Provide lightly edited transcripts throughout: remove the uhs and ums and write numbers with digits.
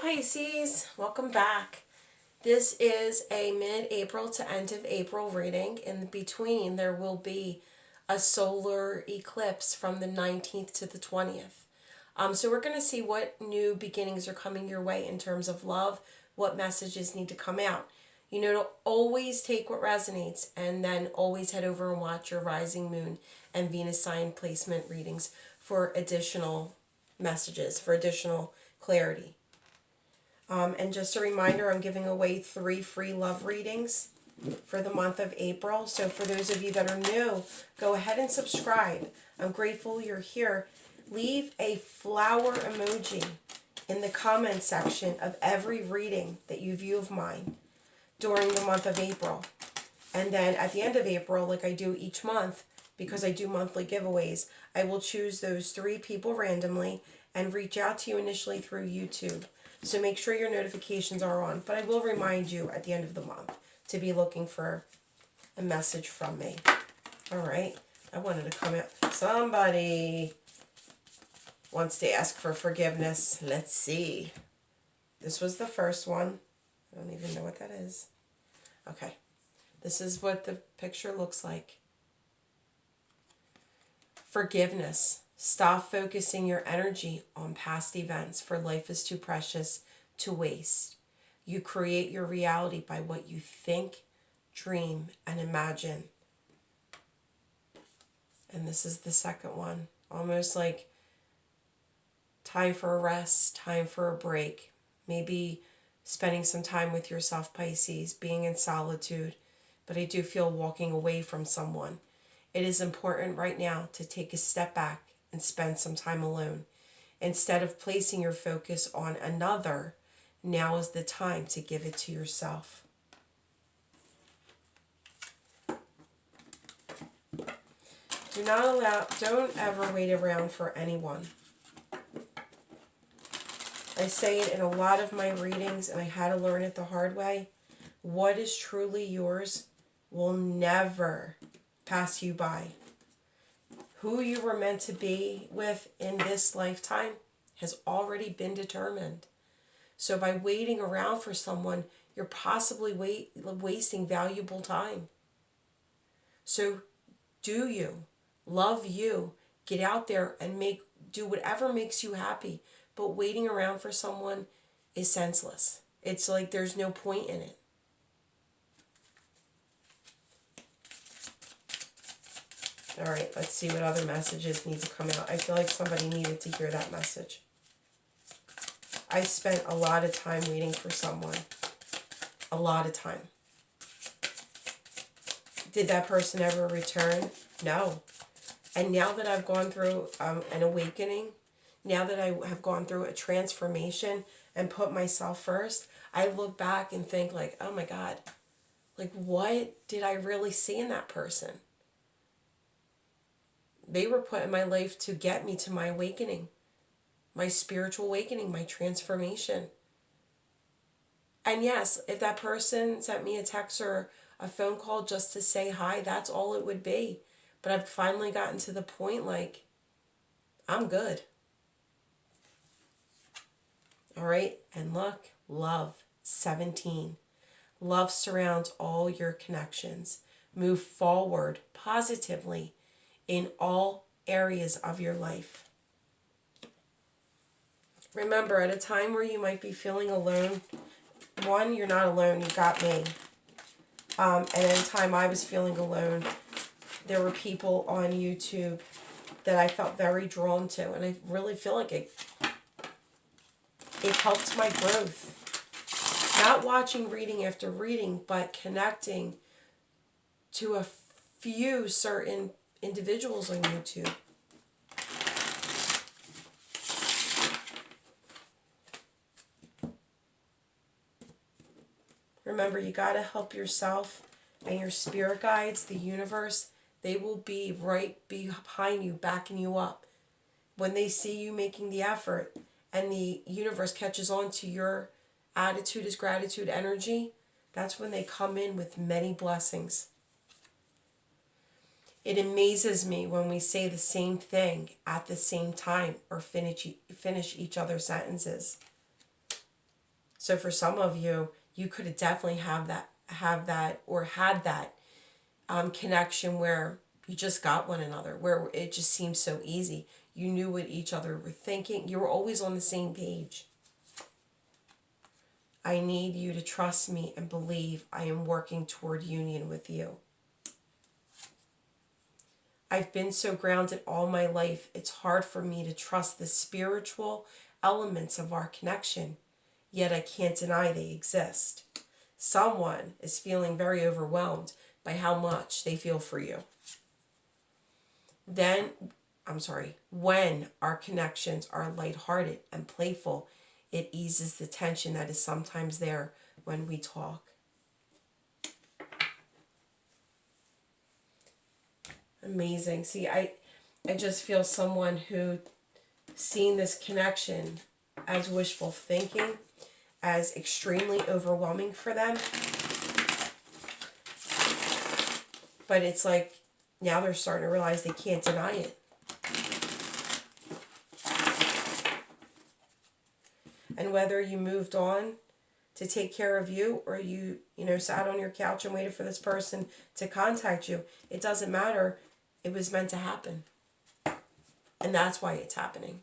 Pisces, welcome back. This is a mid-April to end of April reading. In between, there will be a solar eclipse from the 19th to the 20th. So we're going to see what new beginnings are coming your way in terms of love, what messages need to come out. You know, to always take what resonates and then always head over and watch your rising moon and Venus sign placement readings for additional messages, for additional clarity. And just a reminder, I'm giving away 3 free love readings for the month of April. So for those of you that are new, go ahead and subscribe. I'm grateful you're here. Leave a flower emoji in the comment section of every reading that you view of mine during the month of April. And then at the end of April, like I do each month, because I do monthly giveaways, I will choose those 3 people randomly and reach out to you initially through YouTube. So make sure your notifications are on. But I will remind you at the end of the month to be looking for a message from me. All right. I wanted to come out. Somebody wants to ask for forgiveness. Let's see. This was the first one. I don't even know what that is. Okay. This is what the picture looks like. Forgiveness. Stop focusing your energy on past events, for life is too precious to waste. You create your reality by what you think, dream, and imagine. And this is the second one. Almost like time for a rest, time for a break. Maybe spending some time with yourself, Pisces, being in solitude. But I do feel walking away from someone. It is important right now to take a step back and spend some time alone. Instead of placing your focus on another, now is the time to give it to yourself. Don't ever wait around for anyone. I say it in a lot of my readings, and I had to learn it the hard way. What is truly yours will never pass you by. Who you were meant to be with in this lifetime has already been determined. So by waiting around for someone, you're possibly wasting valuable time. So do you, love you, get out there and do whatever makes you happy. But waiting around for someone is senseless. It's like there's no point in it. All right, let's see what other messages need to come out. I feel like somebody needed to hear that message. I spent a lot of time waiting for someone. A lot of time. Did that person ever return? No. And now that I've gone through an awakening, now that I have gone through a transformation and put myself first, I look back and think like, oh my God, like what did I really see in that person? They were put in my life to get me to my awakening, my spiritual awakening, my transformation. And yes, if that person sent me a text or a phone call just to say hi, that's all it would be. But I've finally gotten to the point like, I'm good. All right, and look, love, 17. Love surrounds all your connections. Move forward positively in all areas of your life. Remember, at a time where you might be feeling alone, one, you're not alone, you got me. And at a time I was feeling alone, there were people on YouTube that I felt very drawn to, and I really feel like it helped my growth. Not watching reading after reading, but connecting to a few certain individuals on YouTube. Remember, you got to help yourself and your spirit guides, the universe. They will be right behind you, backing you up. When they see you making the effort and the universe catches on to your attitude is gratitude energy, that's when they come in with many blessings. It amazes me when we say the same thing at the same time or finish each other's sentences. So for some of you, you could have definitely had that connection where you just got one another, where it just seemed so easy. You knew what each other were thinking. You were always on the same page. I need you to trust me and believe I am working toward union with you. I've been so grounded all my life, it's hard for me to trust the spiritual elements of our connection, yet I can't deny they exist. Someone is feeling very overwhelmed by how much they feel for you. When our connections are lighthearted and playful, it eases the tension that is sometimes there when we talk. Amazing. See, I just feel someone who seen this connection as wishful thinking, as extremely overwhelming for them. But it's like now they're starting to realize they can't deny it. And whether you moved on to take care of you or you sat on your couch and waited for this person to contact you, it doesn't matter. It was meant to happen. And that's why it's happening.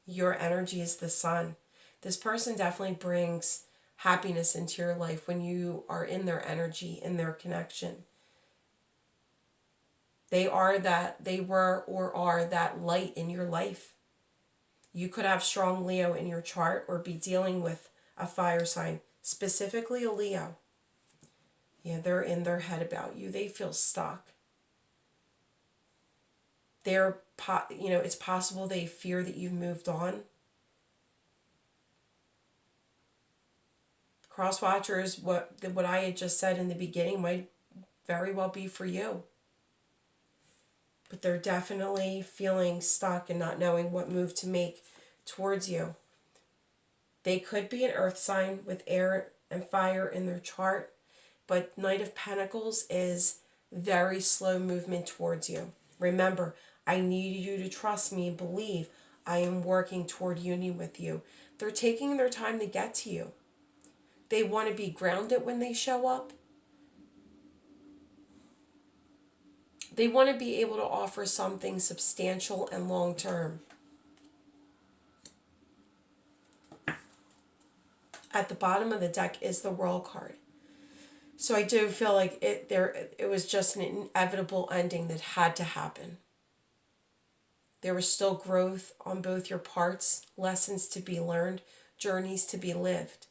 Your energy is the sun. This person definitely brings happiness into your life when you are in their energy, in their connection. They were or are that light in your life. You could have strong Leo in your chart or be dealing with a fire sign, specifically a Leo. Yeah, they're in their head about you. They feel stuck. It's possible they fear that you've moved on. Cross watchers, what I had just said in the beginning might very well be for you. But they're definitely feeling stuck and not knowing what move to make towards you. They could be an earth sign with air and fire in their chart, but Knight of Pentacles is very slow movement towards you. Remember, I need you to trust me and believe I am working toward union with you. They're taking their time to get to you. They want to be grounded when they show up. They want to be able to offer something substantial and long-term. At the bottom of the deck is the World card. So I do feel like it was just an inevitable ending that had to happen. There was still growth on both your parts, lessons to be learned, journeys to be lived.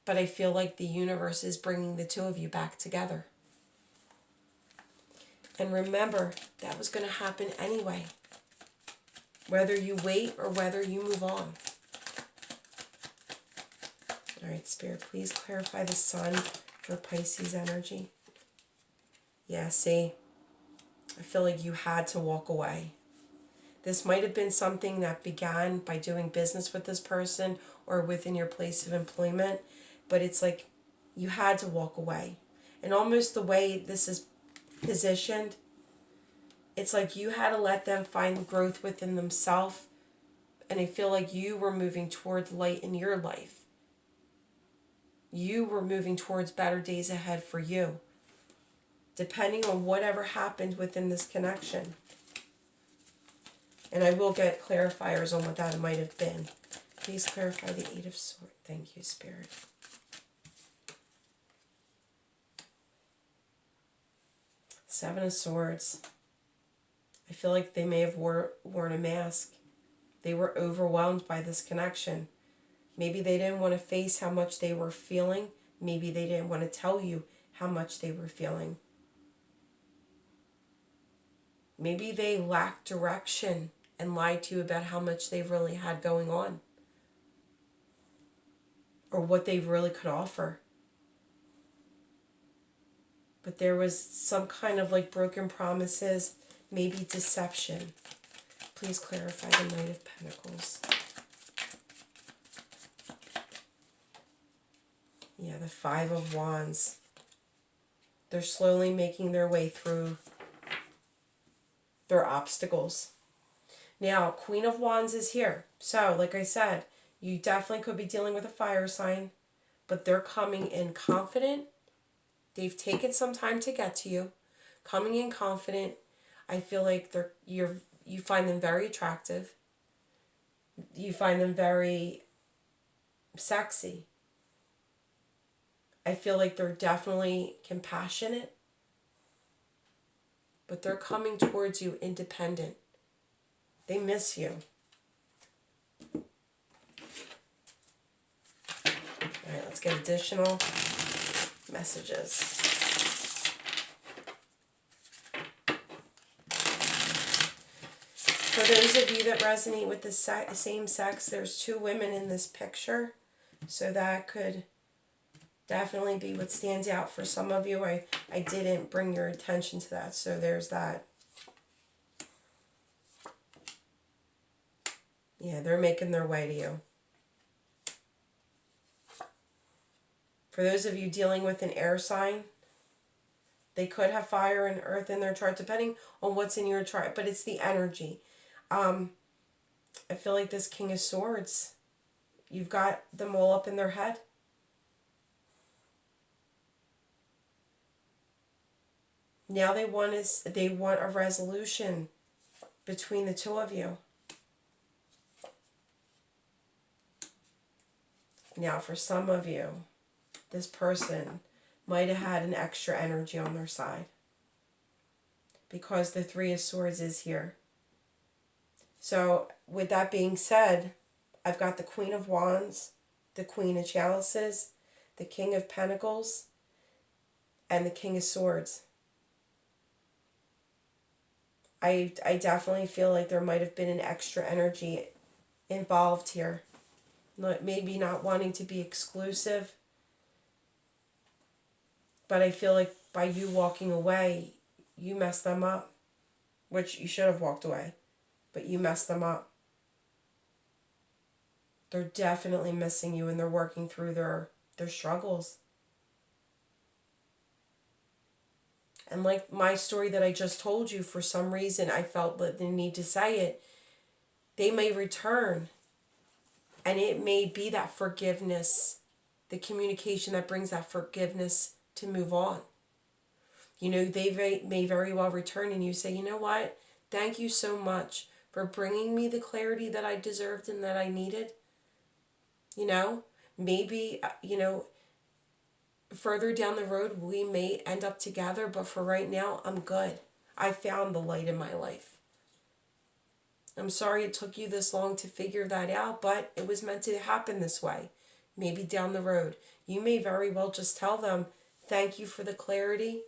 But I feel like the universe is bringing the two of you back together. And remember, that was going to happen anyway. Whether you wait or whether you move on. All right, Spirit, please clarify the sun for Pisces energy. Yeah, see, I feel like you had to walk away. This might have been something that began by doing business with this person or within your place of employment, but it's like you had to walk away. And almost the way this is positioned, it's like you had to let them find growth within themselves, and I feel like you were moving towards light in your life. You were moving towards better days ahead for you, depending on whatever happened within this connection. And I will get clarifiers on what that might have been. Please clarify the Eight of Swords. Thank you, Spirit. Seven of Swords. I feel like they may have worn a mask. They were overwhelmed by this connection. Maybe they didn't want to face how much they were feeling. Maybe they didn't want to tell you how much they were feeling. Maybe they lacked direction and lied to you about how much they really had going on. Or what they really could offer. But there was some kind of like broken promises, maybe deception. Please clarify the Knight of Pentacles. Yeah, the Five of Wands. They're slowly making their way through their obstacles. Now, Queen of Wands is here. So, like I said, You definitely could be dealing with a fire sign, but they're coming in confident. They've taken some time to get to you. Coming in confident. I feel like you find them very attractive. You find them very sexy. I feel like they're definitely compassionate, but they're coming towards you independent. They miss you. All right, let's get additional messages. For those of you that resonate with the same sex, there's 2 women in this picture. So that could definitely be what stands out for some of you. I didn't bring your attention to that, so there's that. Yeah, they're making their way to you. For those of you dealing with an air sign, they could have fire and earth in their chart, depending on what's in your chart, but it's the energy. I feel like this King of Swords, you've got them all up in their head. Now they want a resolution between the 2 of you. Now for some of you, this person might have had an extra energy on their side because the 3 of Swords is here. So with that being said, I've got the Queen of Wands, the Queen of Chalices, the King of Pentacles, and the King of Swords. I definitely feel like there might have been an extra energy involved here. Maybe not wanting to be exclusive, but I feel like by you walking away, you messed them up, which you should have walked away, but you messed them up. They're definitely missing you, and they're working through their struggles. And like my story that I just told you, for some reason I felt the need to say it. They may return, and it may be that forgiveness, the communication that brings that forgiveness to move on. You know, they may very well return, and you say, you know what? Thank you so much for bringing me the clarity that I deserved and that I needed. You know, maybe, further down the road, we may end up together, but for right now, I'm good. I found the light in my life. I'm sorry it took you this long to figure that out, but it was meant to happen this way. Maybe down the road. You may very well just tell them, thank you for the clarity.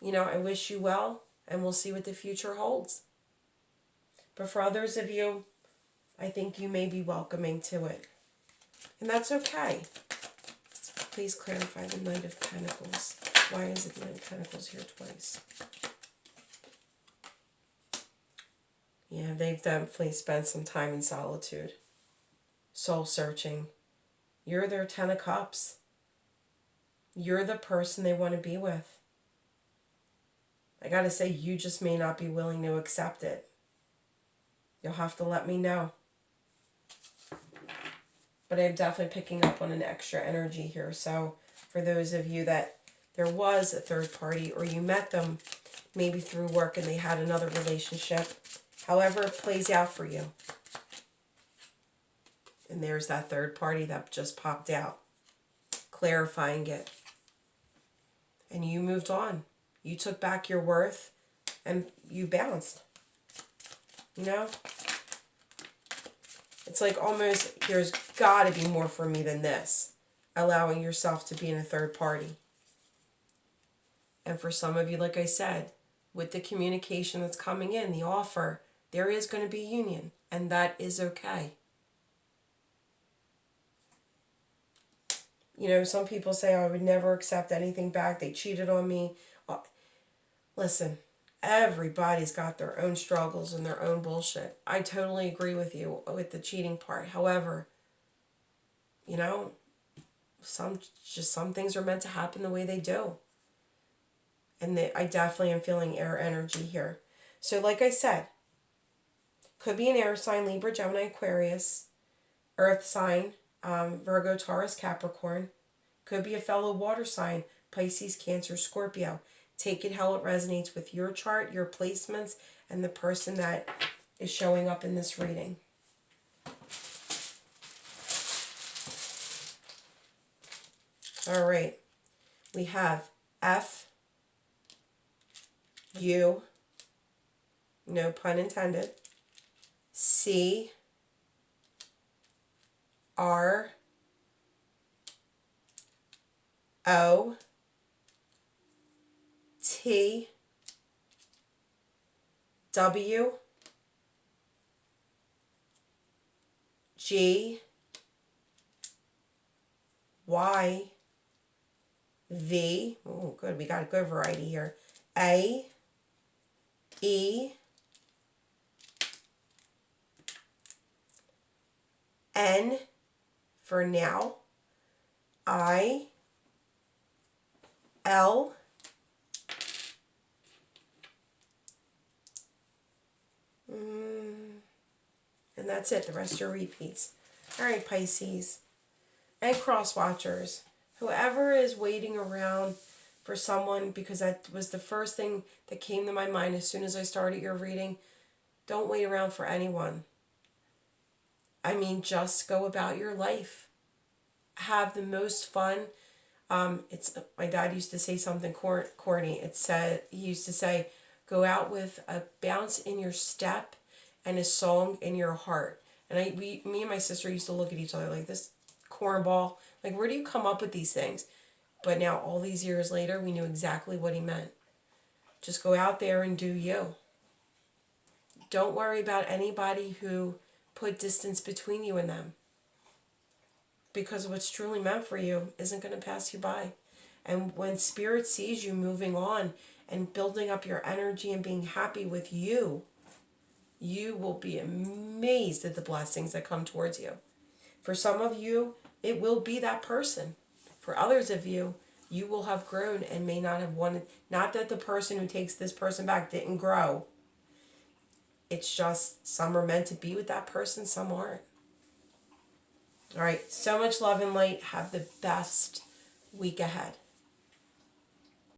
You know, I wish you well, and we'll see what the future holds. But for others of you, I think you may be welcoming to it. And that's okay. Please clarify the Knight of Pentacles. Why is it Knight of Pentacles here twice? Yeah, they've definitely spent some time in solitude. Soul searching. You're their 10 of Cups. You're the person they want to be with. I gotta say, you just may not be willing to accept it. You'll have to let me know. But I'm definitely picking up on an extra energy here. So for those of you that there was a third party, or you met them maybe through work and they had another relationship, however it plays out for you. And there's that third party that just popped out, clarifying it. And you moved on. You took back your worth and you bounced. You know? It's like almost, there's got to be more for me than this. Allowing yourself to be in a third party. And for some of you, like I said, with the communication that's coming in, the offer, there is going to be union. And that is okay. You know, some people say, oh, I would never accept anything back. They cheated on me. Listen, everybody's got their own struggles and their own bullshit. I totally agree with you with the cheating part. However, you know, some things are meant to happen the way they do. And I definitely am feeling air energy here. So like I said, could be an air sign, Libra, Gemini, Aquarius. Earth sign, Virgo, Taurus, Capricorn. Could be a fellow water sign, Pisces, Cancer, Scorpio. Take it how it resonates with your chart, your placements, and the person that is showing up in this reading. All right. We have F, U, no pun intended, C, R, O, T, W, G, Y, V, oh good, we got a good variety here, A, E, N for now, I, L, and that's it. The rest are repeats. All right, Pisces and cross watchers. Whoever is waiting around for someone, because that was the first thing that came to my mind as soon as I started your reading. Don't wait around for anyone. I mean, just go about your life. Have the most fun. It's my dad used to say something corny. He used to say, go out with a bounce in your step and a song in your heart. And me and my sister used to look at each other like, this cornball. Like, where do you come up with these things? But now, all these years later, we knew exactly what he meant. Just go out there and do you. Don't worry about anybody who put distance between you and them. Because what's truly meant for you isn't going to pass you by. And when Spirit sees you moving on and building up your energy and being happy with you, you will be amazed at the blessings that come towards you. For some of you, it will be that person. For others of you, you will have grown and may not have wanted, not that the person who takes this person back didn't grow. It's just some are meant to be with that person, some aren't. All right, so much love and light. Have the best week ahead.